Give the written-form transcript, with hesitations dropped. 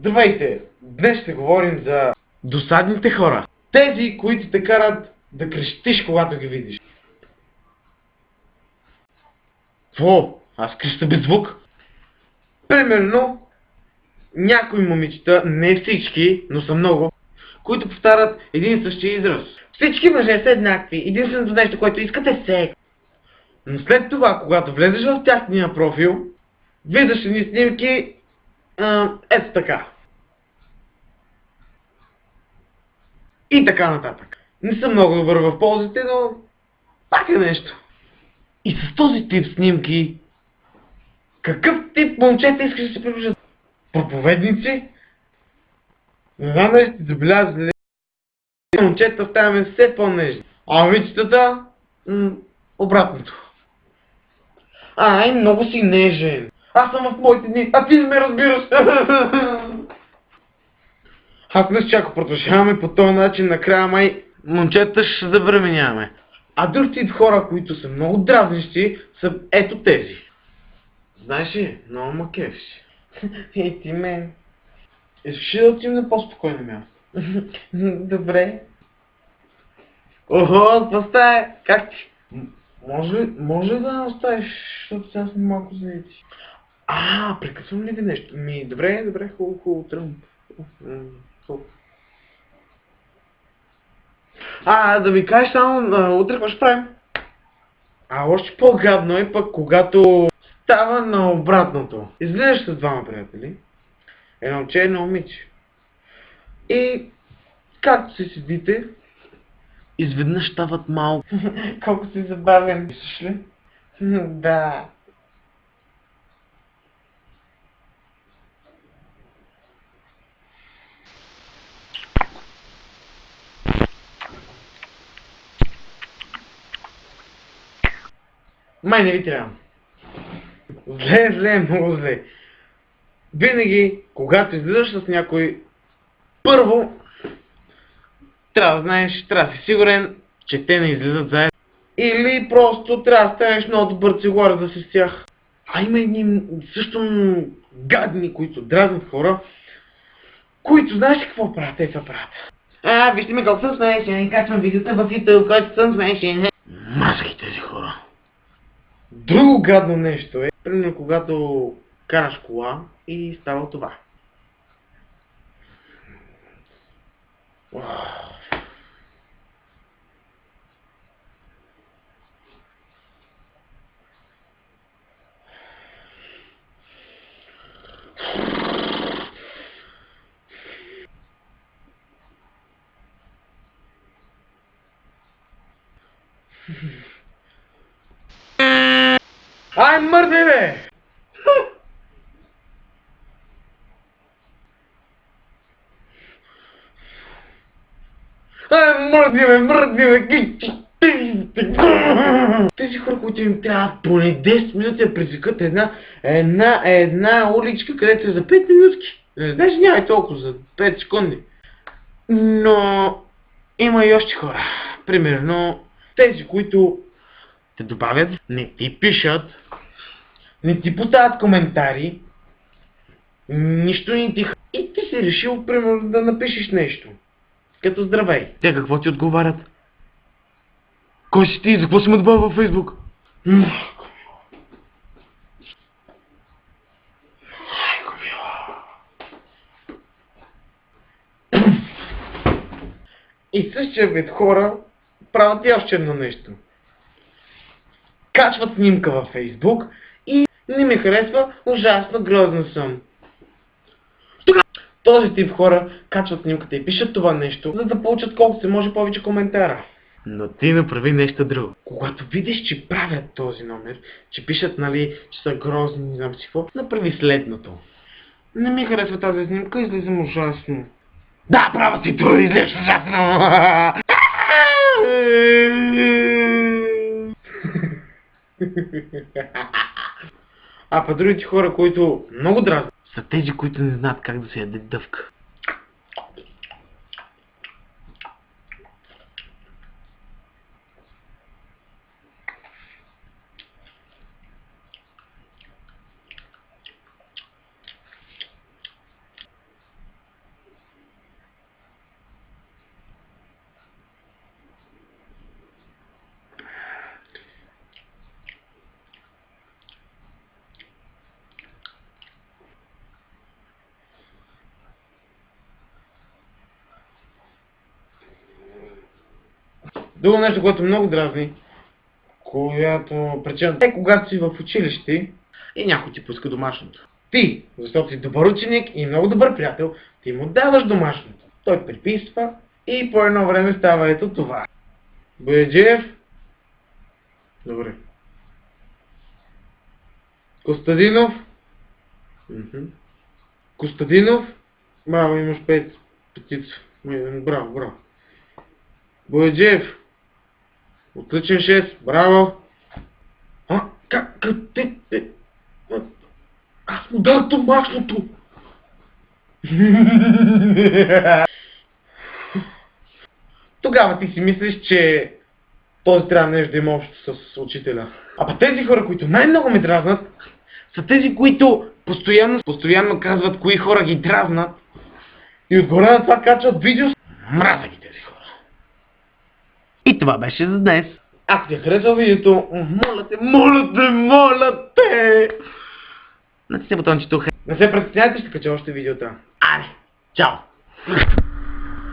Здравейте! Днес ще говорим за досадните хора. Тези, които те карат да крещиш, когато ги видиш. Какво? Аз креща без звук. Примерно, някои момичета, не всички, но са много, които повтарят един и същия израз. Всички мъже са еднакви. Единственото нещо, което искат е секс. Но след това, когато влезеш в тяхния профил, виждаш едни снимки, ето така. И така нататък. Не съм много добър в ползите, но пак е нещо. И с този тип снимки, какъв тип момчета искаш да се приближат? Проповедници? Не знам дали сте забелязали, момчета ставаме все по-нежни. А момичетата, обратното. Ай, много си нежен. Аз съм в моите дни, а ти не ме разбираш. Аз мисля, че ако продължаваме по този начин, накрая май момчета ще забременяваме. А друг тип хора, които са много дразнещи, са ето тези. Знаеш ли, много ма кефиш. Ей ти мен. Искаш ли да отидем на по-спокойно място? Добре. Охо, какво става? Как ти? Може ли да оставиш, защото сега съм малко заети? Прекъсвам ли ви нещо? Добре, хубаво, тръгвам. Да ми кажеш само, утре какво ще правим? Още по-гадно е пък, когато става на обратното. Излизаш с двама приятели, едно момче и едно момиче. И както се седите, изведнъж стават малко. Колко си забавен. Мислиш ли? Да. Май не ви трябва. Зле, много зле. Винаги, когато излизаш с някой, първо, трябва да знаеш, трябва да си сигурен, че те не излизат заедно. Или просто трябва да станеш много добър цигуар да си с тях. Има едни също гадни, които дразнят хора, които знаеш какво правят? Те това правят. Вижте ме колко съм смешен, качвам видеота в YouTube, който съм смешен. Мазки тези хора. Друго гадно нещо е, примерно когато караш кола и става това. Мърдай бе! Мърдай бе! Тези хора, които им трябва поне 10 минути да пресекат една уличка, където е за 5 минутки. Знаеш, няма и толкова за 5 секунди. Но има и още хора. Примерно тези, които те добавят, не ти пишат, не ти поставят коментари, нищо не ти и ти си решил, примерно, да напишеш нещо. Като здравей. Те какво ти отговарят? Кой си ти? За какво си ме добавил във Фейсбук? И същия вид хора правят и още едно нещо. Качват снимка във Фейсбук и не ми харесва, ужасно грозна съм. Този тип хора качват снимката и пишат това нещо, за да получат колко се може повече коментара. Но ти направи нещо друго. Когато видиш, че правят този номер, че пишат, нали, че са грозни, не знам си какво, направи следното. Не ми харесва тази снимка, излизам ужасно. Да, права си, това излизаш ужасно! Па другите хора, които много дразнят, са тези, които не знаят как да се яде дъвка. Друго нещо, което много дразни, която причина е когато си в училище и някой ти пуска домашното. Ти, защото си добър ученик и много добър приятел, ти му даваш домашното. Той приписва и по едно време става ето това. Бояджиев? Добре. Костадинов? Костадинов? Браво, имаш 5 петица. Браво, браво. Бояджиев? Отличен 6. Браво. Как те... Аз му дам домашното. Тогава ти си мислиш, че този трябва нещо да има общо с учителя. А па тези хора, които най-много ме дразнат, са тези, които постоянно казват кои хора ги дразнат и отгоре на това качват видео. Мразя ги тези хора. И това беше за днес. Ако ти е харесал видеото, моля те! Натисни бутончето. Не се притеснявайте, ще кача още видеота. Аре, чао!